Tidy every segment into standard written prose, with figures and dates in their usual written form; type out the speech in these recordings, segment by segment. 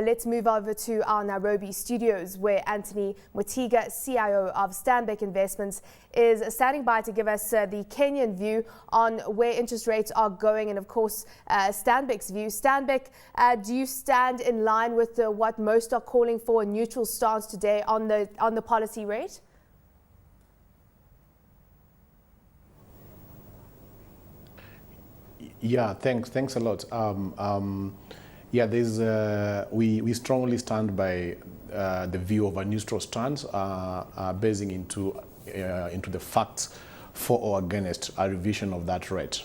let's move over to our Nairobi studios where Anthony Mwithiga, CIO of Stanbic Investments, is standing by to give us the Kenyan view on where interest rates are going and, of course, Stanbic's view. Stanbic, do you stand in line with what most are calling for, a neutral stance today on the policy rate? Yeah, thanks a lot. Yeah, we strongly stand by the view of a neutral stance, basing into the facts for or against a revision of that rate.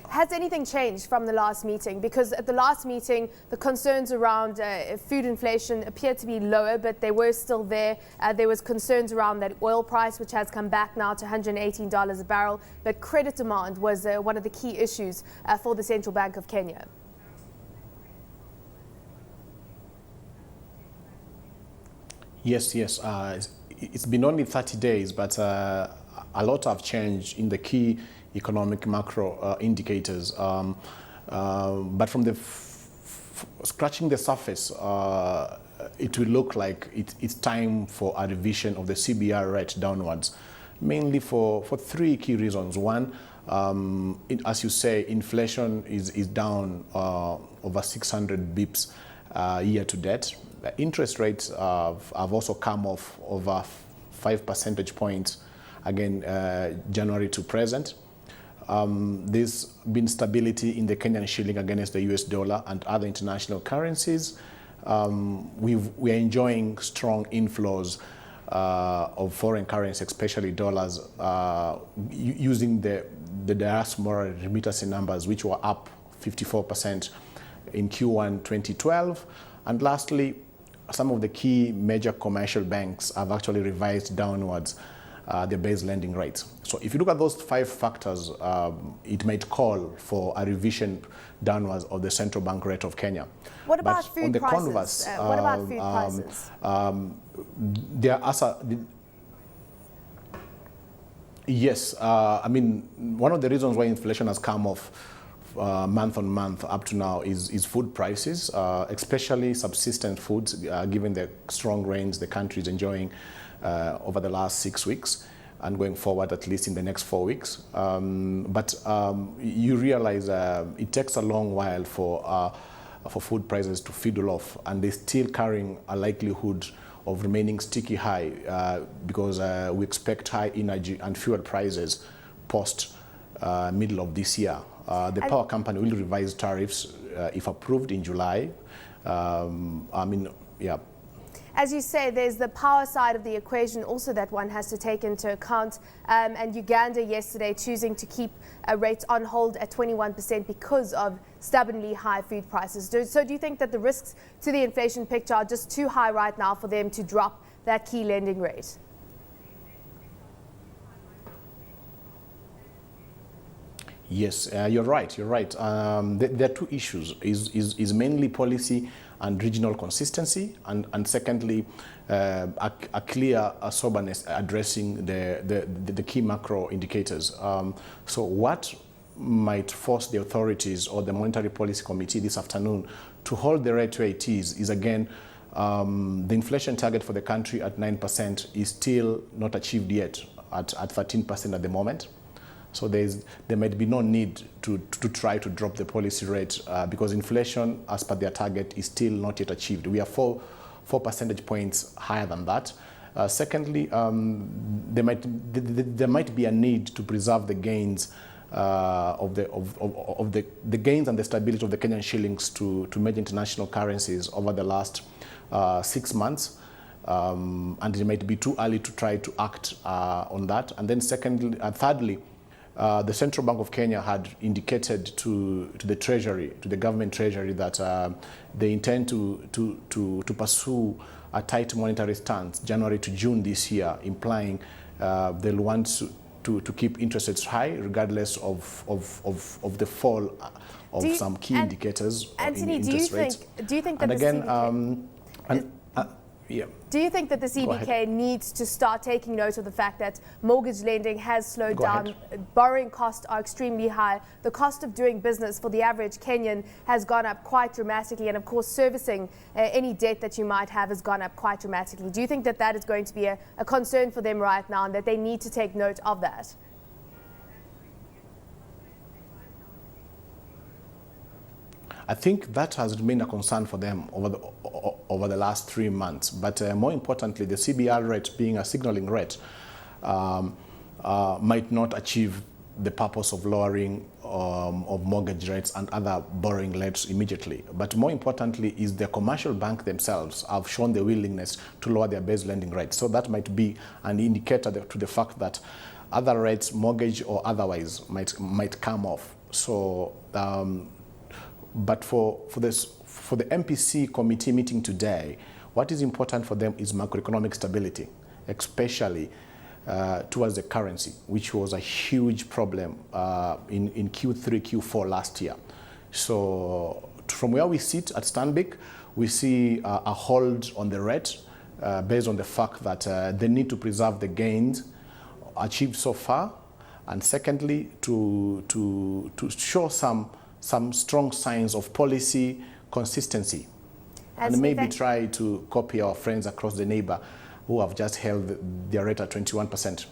Has anything changed from the last meeting? Because at the last meeting, the concerns around food inflation appeared to be lower, but they were still there. There was concerns around that oil price, which has come back now to $118 a barrel. But credit demand was one of the key issues for the Central Bank of Kenya. Yes. It's been only 30 days, but a lot have changed in the key economic macro indicators. But from the scratching the surface, it will look like it's time for a revision of the CBR rate downwards, mainly for three key reasons. One, as you say, inflation is down over 600 bips year to date. Interest rates have also come off over 5 percentage points, again, January to present. There's been stability in the Kenyan shilling against the US dollar and other international currencies. We are enjoying strong inflows of foreign currency, especially dollars, using the diaspora remittance numbers, which were up 54% in Q1 2012. And lastly, some of the key major commercial banks have actually revised downwards their base lending rates. So if you look at those five factors, it might call for a revision downwards of the central bank rate of Kenya. What about food prices? What about food prices? Yes, I mean, one of the reasons why inflation has come off month on month up to now is food prices, especially subsistence foods, given the strong rains the country is enjoying over the last 6 weeks and going forward at least in the next 4 weeks. But you realize it takes a long while for food prices to fiddle off, and they're still carrying a likelihood of remaining sticky high because we expect high energy and fuel prices post middle of this year. The power company will revise tariffs if approved in July. I mean, yeah. As you say, there's the power side of the equation also that one has to take into account. And Uganda yesterday choosing to keep rates on hold at 21% because of stubbornly high food prices. So do you think that the risks to the inflation picture are just too high right now for them to drop that key lending rate? Yes, you're right. There are two issues: is mainly policy and regional consistency, and secondly, a clear soberness addressing the key macro indicators. So what might force the authorities or the Monetary Policy Committee this afternoon to hold the rate where it is again, the inflation target for the country at 9% is still not achieved yet, at 13% at the moment. So there might be no need to try to drop the policy rate because inflation, as per their target, is still not yet achieved. We are four percentage points higher than that. Secondly, there might be a need to preserve the gains of the gains and the stability of the Kenyan shillings to major international currencies over the last 6 months. And it might be too early to try to act on that. And then thirdly, the Central Bank of Kenya had indicated to the Treasury, to the government Treasury, that they intend to pursue a tight monetary stance January to June this year, implying they'll want to keep interest rates high regardless of the fall of some key indicators Anthony, in interest rates. do you think that and again, Yeah. Do you think that the CBK needs to start taking note of the fact that mortgage lending has slowed down, borrowing costs are extremely high, the cost of doing business for the average Kenyan has gone up quite dramatically, and of course servicing any debt that you might have has gone up quite dramatically. Do you think that that is going to be a concern for them right now and that they need to take note of that? I think that has remained a concern for them over the last 3 months. But more importantly, the CBR rate being a signaling rate might not achieve the purpose of lowering of mortgage rates and other borrowing rates immediately. But more importantly is the commercial bank themselves have shown the willingness to lower their base lending rates. So that might be an indicator to the fact that other rates, mortgage or otherwise, might come off. So. But for the MPC committee meeting today, what is important for them is macroeconomic stability, especially towards the currency, which was a huge problem in Q3, Q4 last year. So from where we sit at Stanbic, we see a hold on the rate based on the fact that they need to preserve the gains achieved so far, and secondly, to show some strong signs of policy consistency, and maybe try to copy our friends across the neighbor who have just held their rate at 21%.